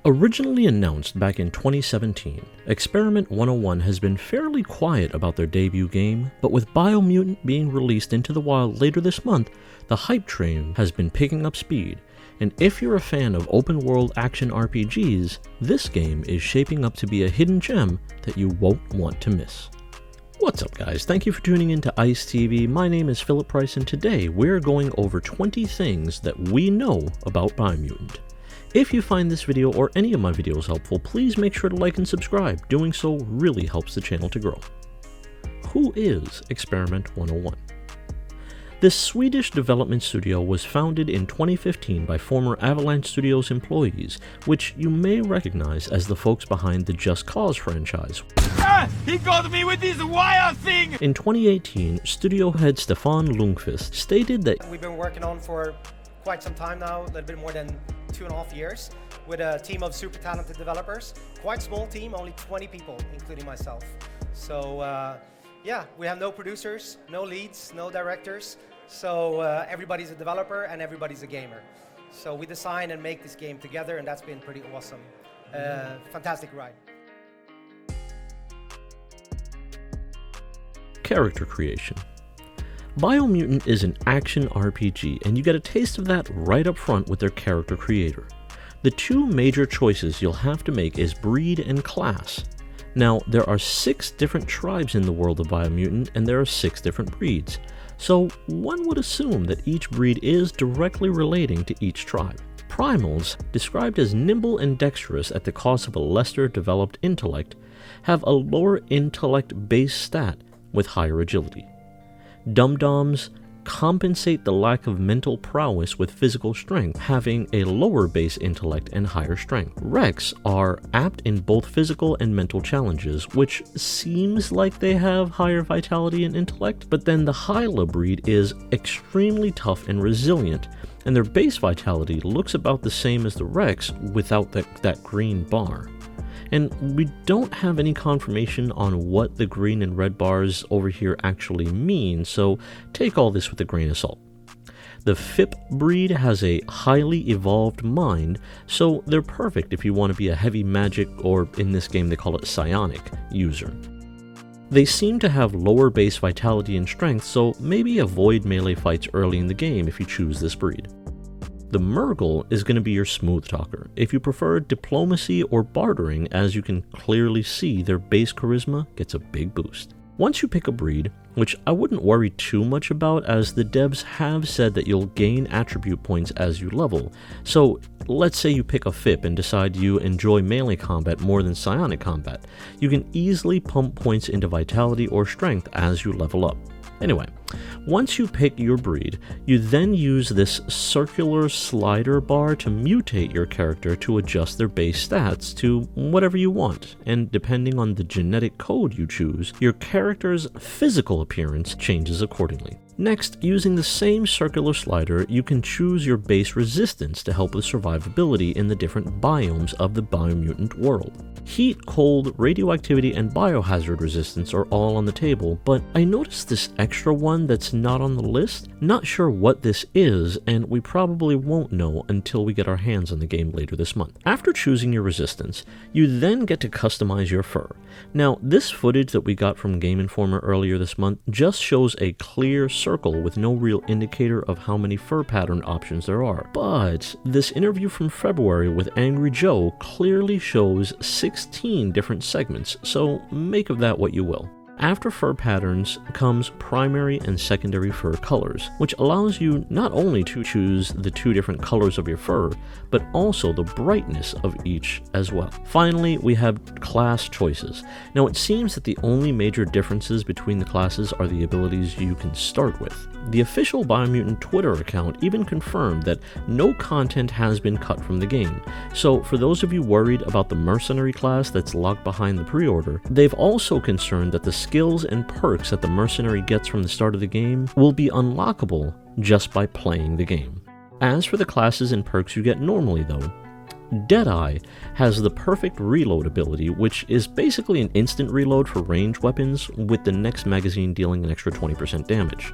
Originally announced back in 2017, Experiment 101 has been fairly quiet about their debut game, but with Biomutant being released into the wild later this month, the hype train has been picking up speed, and if you're a fan of open-world action RPGs, this game is shaping up to be a hidden gem that you won't want to miss. What's up guys, thank you for tuning in to ICE TV. My name is Philip Price and today we're going over 20 things that we know about Biomutant. If you find this video or any of my videos helpful, please make sure to like and subscribe. Doing so really helps the channel to grow. Who is Experiment 101? This Swedish development studio was founded in 2015 by former Avalanche Studios employees, which you may recognize as the folks behind the Just Cause franchise. He got me with this wire thing! In 2018, studio head Stefan Lundqvist stated that we've been working on for quite some time now, a little bit more than 2.5 years, with a team of super talented developers. Quite small team, only 20 people, including myself. So yeah, we have no producers, no leads, no directors. So everybody's a developer and everybody's a gamer. So we design and make this game together, and that's been pretty awesome. Fantastic ride. Character creation. Biomutant is an action RPG, and you get a taste of that right up front with their character creator. The two major choices you'll have to make is breed and class. Now, there are 6 different tribes in the world of Biomutant, and there are 6 different breeds. So, one would assume that each breed is directly relating to each tribe. Primals, described as nimble and dexterous at the cost of a lesser developed intellect, have a lower intellect base stat with higher agility. Dum-Dums compensate the lack of mental prowess with physical strength, having a lower base intellect and higher strength. Rex are apt in both physical and mental challenges, which seems like they have higher vitality and intellect, but then the Hyla breed is extremely tough and resilient, and their base vitality looks about the same as the Rex without that green bar. And we don't have any confirmation on what the green and red bars over here actually mean, so take all this with a grain of salt. The Fip breed has a highly evolved mind, so they're perfect if you want to be a heavy magic, or in this game they call it psionic, user. They seem to have lower base vitality and strength, so maybe avoid melee fights early in the game if you choose this breed. The Murgle is going to be your smooth talker. If you prefer diplomacy or bartering, as you can clearly see, their base charisma gets a big boost. Once you pick a breed, which I wouldn't worry too much about as the devs have said that you'll gain attribute points as you level. So let's say you pick a Fip and decide you enjoy melee combat more than psionic combat. You can easily pump points into vitality or strength as you level up. Anyway, once you pick your breed, you then use this circular slider bar to mutate your character to adjust their base stats to whatever you want, and depending on the genetic code you choose, your character's physical appearance changes accordingly. Next, using the same circular slider, you can choose your base resistance to help with survivability in the different biomes of the Biomutant world. Heat, cold, radioactivity, and biohazard resistance are all on the table, but I noticed this extra one that's not on the list. Not sure what this is, and we probably won't know until we get our hands on the game later this month. After choosing your resistance, you then get to customize your fur. Now, this footage that we got from Game Informer earlier this month just shows a clear circle with no real indicator of how many fur pattern options there are. But this interview from February with Angry Joe clearly shows 16 different segments, so make of that what you will. After fur patterns comes primary and secondary fur colors, which allows you not only to choose the 2 different colors of your fur, but also the brightness of each as well. Finally, we have class choices. Now, it seems that the only major differences between the classes are the abilities you can start with. The official Biomutant Twitter account even confirmed that no content has been cut from the game, so for those of you worried about the mercenary class that's locked behind the pre-order, they've also concerned that the skills and perks that the mercenary gets from the start of the game will be unlockable just by playing the game. As for the classes and perks you get normally though, Deadeye has the perfect reload ability, which is basically an instant reload for ranged weapons, with the next magazine dealing an extra 20% damage.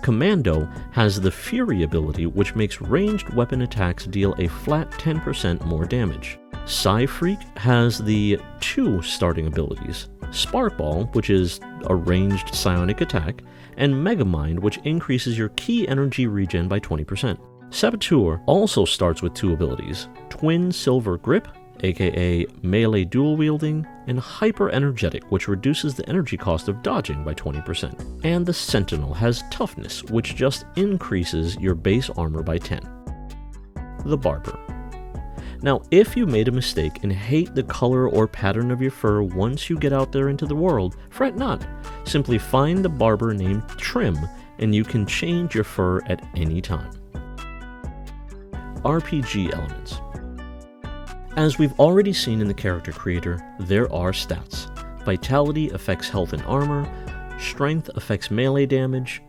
Commando has the Fury ability, which makes ranged weapon attacks deal a flat 10% more damage. Freak has the 2 starting abilities, Sparkball, which is a ranged psionic attack, and Megamind, which increases your key energy regen by 20%. Saboteur also starts with 2 abilities, Twin Silver Grip, aka melee dual wielding, and Hyper Energetic, which reduces the energy cost of dodging by 20%. And the Sentinel has Toughness, which just increases your base armor by 10. The Barber. Now, if you made a mistake and hate the color or pattern of your fur once you get out there into the world, fret not. Simply find the barber named Trim, and you can change your fur at any time. RPG elements. As we've already seen in the character creator, there are stats. Vitality affects health and armor, strength affects melee damage,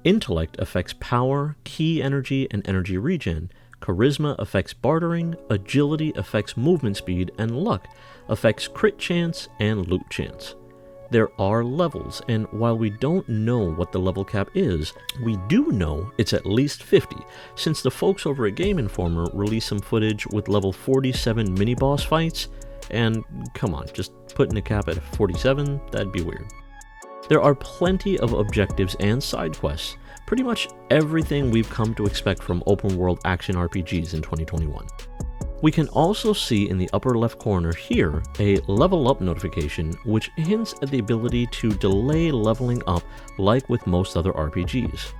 intellect affects power, key energy, and energy regen, charisma affects bartering, agility affects movement speed, and luck affects crit chance and loot chance. There are levels, and while we don't know what the level cap is, we do know it's at least 50, since the folks over at Game Informer released some footage with level 47 mini-boss fights, and come on, just putting a cap at 47, that'd be weird. There are plenty of objectives and side quests, pretty much everything we've come to expect from open-world action RPGs in 2021. We can also see in the upper left corner here a level up notification, which hints at the ability to delay leveling up like with most other RPGs.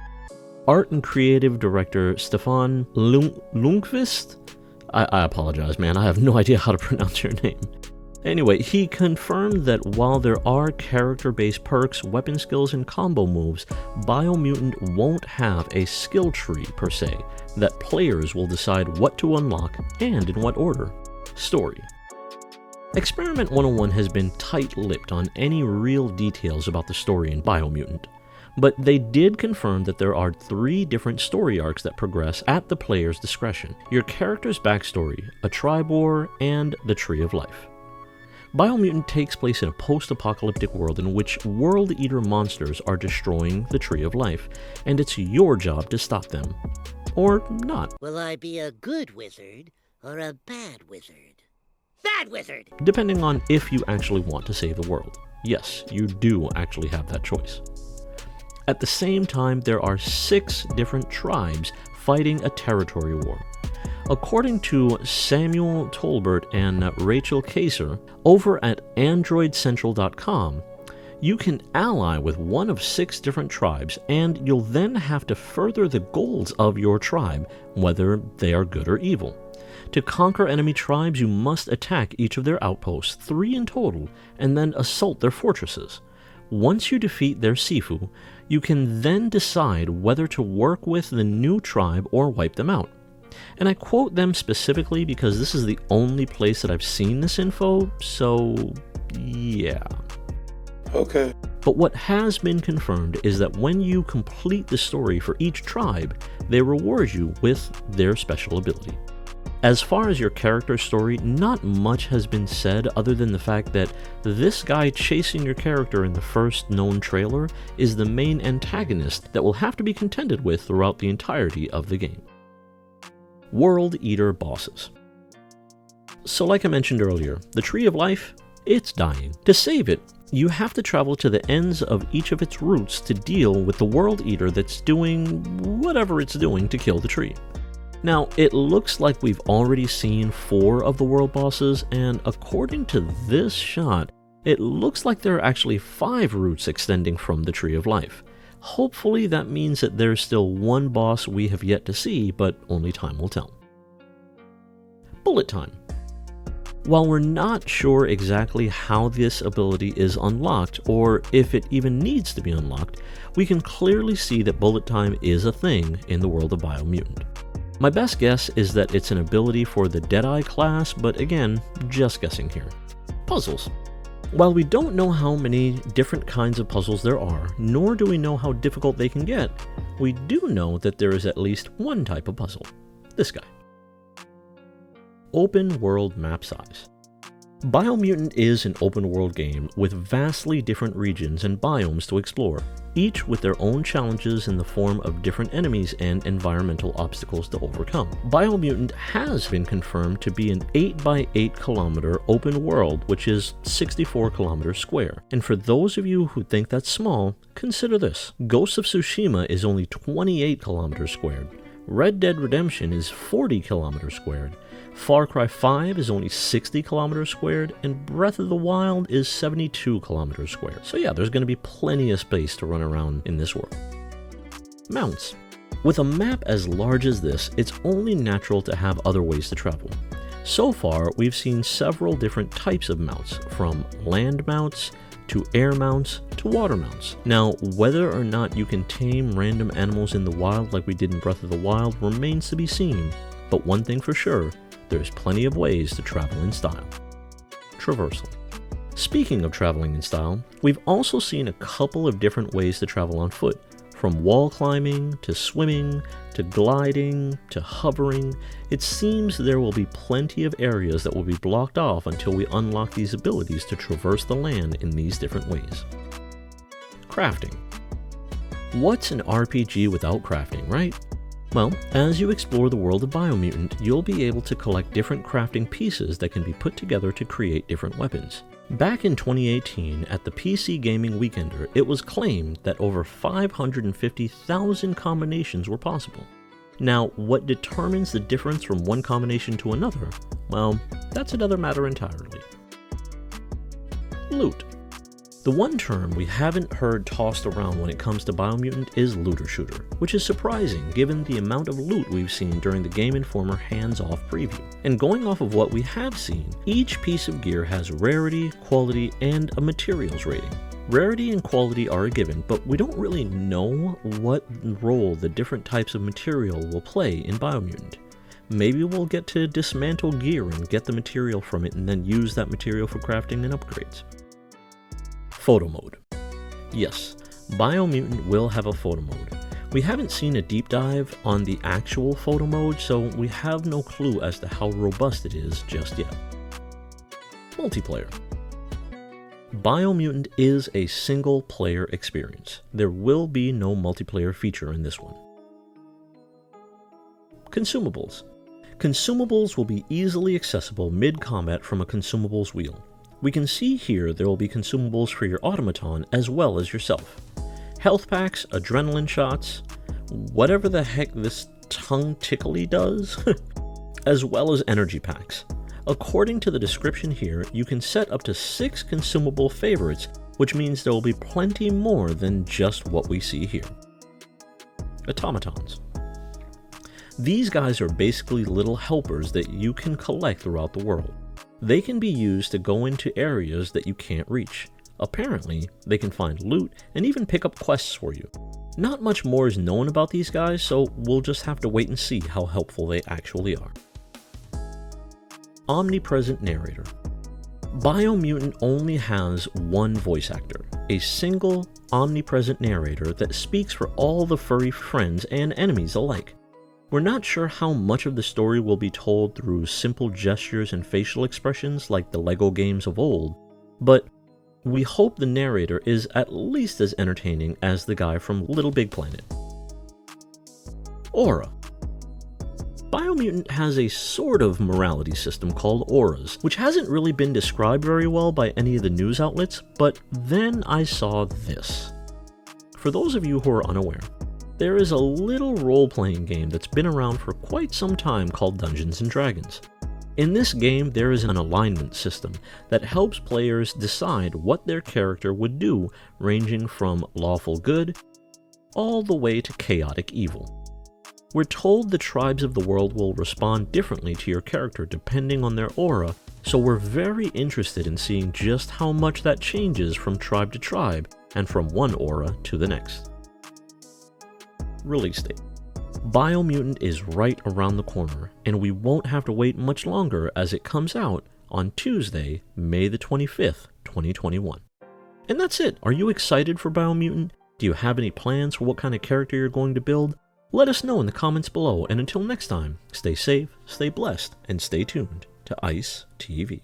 Art and creative director Stefan Lundqvist? I apologize, man, I have no idea how to pronounce your name. Anyway, he confirmed that while there are character-based perks, weapon skills, and combo moves, Biomutant won't have a skill tree per se, that players will decide what to unlock and in what order. Story. Experiment 101 has been tight-lipped on any real details about the story in Biomutant, but they did confirm that there are 3 different story arcs that progress at the player's discretion: your character's backstory, a tribe war, and the Tree of Life. Biomutant takes place in a post-apocalyptic world in which World Eater monsters are destroying the Tree of Life, and it's your job to stop them. Or not. Will I be a good wizard or a bad wizard? Bad wizard! Depending on if you actually want to save the world. Yes, you do actually have that choice. At the same time, there are 6 different tribes fighting a territory war. According to Samuel Tolbert and Rachel Kaser over at AndroidCentral.com, you can ally with one of 6 different tribes, and you'll then have to further the goals of your tribe, whether they are good or evil. To conquer enemy tribes, you must attack each of their outposts, 3 in total, and then assault their fortresses. Once you defeat their Sifu, you can then decide whether to work with the new tribe or wipe them out. And I quote them specifically because this is the only place that I've seen this info, so yeah. Okay. But what has been confirmed is that when you complete the story for each tribe, they reward you with their special ability. As far as your character story, not much has been said other than the fact that this guy chasing your character in the first known trailer is the main antagonist that will have to be contended with throughout the entirety of the game. World Eater bosses. So like I mentioned earlier, the Tree of Life, it's dying. To save it, you have to travel to the ends of each of its roots to deal with the World Eater that's doing whatever it's doing to kill the tree. Now, it looks like we've already seen 4 of the world bosses, and according to this shot, it looks like there are actually 5 roots extending from the Tree of Life. Hopefully that means that there's still one boss we have yet to see, but only time will tell. Bullet time. While we're not sure exactly how this ability is unlocked, or if it even needs to be unlocked, we can clearly see that bullet time is a thing in the world of Biomutant. My best guess is that it's an ability for the Deadeye class, but again, just guessing here. Puzzles. While we don't know how many different kinds of puzzles there are, nor do we know how difficult they can get, we do know that there is at least one type of puzzle. This guy. Open world map size. Biomutant is an open-world game with vastly different regions and biomes to explore, each with their own challenges in the form of different enemies and environmental obstacles to overcome. Biomutant has been confirmed to be an 8 by 8 kilometer open world, which is 64 kilometers square. And for those of you who think that's small, consider this. Ghost of Tsushima is only 28 kilometers squared. Red Dead Redemption is 40 kilometers squared. Far Cry 5 is only 60 kilometers squared, and Breath of the Wild is 72 kilometers squared. So yeah, there's going to be plenty of space to run around in this world. Mounts. With a map as large as this, it's only natural to have other ways to travel. So far, we've seen several different types of mounts, from land mounts to air mounts to water mounts. Now, whether or not you can tame random animals in the wild like we did in Breath of the Wild remains to be seen, but one thing for sure, there's plenty of ways to travel in style. Traversal. Speaking of traveling in style, we've also seen a couple of different ways to travel on foot, from wall climbing, to swimming, to gliding, to hovering. It seems there will be plenty of areas that will be blocked off until we unlock these abilities to traverse the land in these different ways. Crafting. What's an RPG without crafting, right? Well, as you explore the world of Biomutant, you'll be able to collect different crafting pieces that can be put together to create different weapons. Back in 2018, at the PC Gaming Weekender, it was claimed that over 550,000 combinations were possible. Now, what determines the difference from one combination to another? Well, that's another matter entirely. Loot. The one term we haven't heard tossed around when it comes to Biomutant is looter shooter, which is surprising given the amount of loot we've seen during the Game Informer hands-off preview. And going off of what we have seen, each piece of gear has rarity, quality, and a materials rating. Rarity and quality are a given, but we don't really know what role the different types of material will play in Biomutant. Maybe we'll get to dismantle gear and get the material from it and then use that material for crafting and upgrades. Photo mode. Yes, Biomutant will have a photo mode. We haven't seen a deep dive on the actual photo mode, so we have no clue as to how robust it is just yet. Multiplayer. Biomutant is a single-player experience. There will be no multiplayer feature in this one. Consumables. Consumables will be easily accessible mid-combat from a consumables wheel. We can see here there will be consumables for your automaton as well as yourself. Health packs, adrenaline shots, whatever the heck this tongue tickly does, as well as energy packs. According to the description here, you can set up to 6 consumable favorites, which means there will be plenty more than just what we see here. Automatons. These guys are basically little helpers that you can collect throughout the world. They can be used to go into areas that you can't reach. Apparently, they can find loot and even pick up quests for you. Not much more is known about these guys, so we'll just have to wait and see how helpful they actually are. Omnipresent Narrator. Biomutant only has one voice actor, a single omnipresent narrator that speaks for all the furry friends and enemies alike. We're not sure how much of the story will be told through simple gestures and facial expressions like the LEGO games of old, but we hope the narrator is at least as entertaining as the guy from Little Big Planet. Aura. Biomutant has a sort of morality system called auras, which hasn't really been described very well by any of the news outlets, but then I saw this. For those of you who are unaware, there is a little role-playing game that's been around for quite some time called Dungeons & Dragons. In this game, there is an alignment system that helps players decide what their character would do, ranging from lawful good all the way to chaotic evil. We're told the tribes of the world will respond differently to your character depending on their aura, so we're very interested in seeing just how much that changes from tribe to tribe and from one aura to the next. Release date. Biomutant is right around the corner, and we won't have to wait much longer as it comes out on Tuesday, May the 25th, 2021. And that's it. Are you excited for Biomutant? Do you have any plans for what kind of character you're going to build? Let us know in the comments below, and until next time, stay safe, stay blessed, and stay tuned to ICE TV.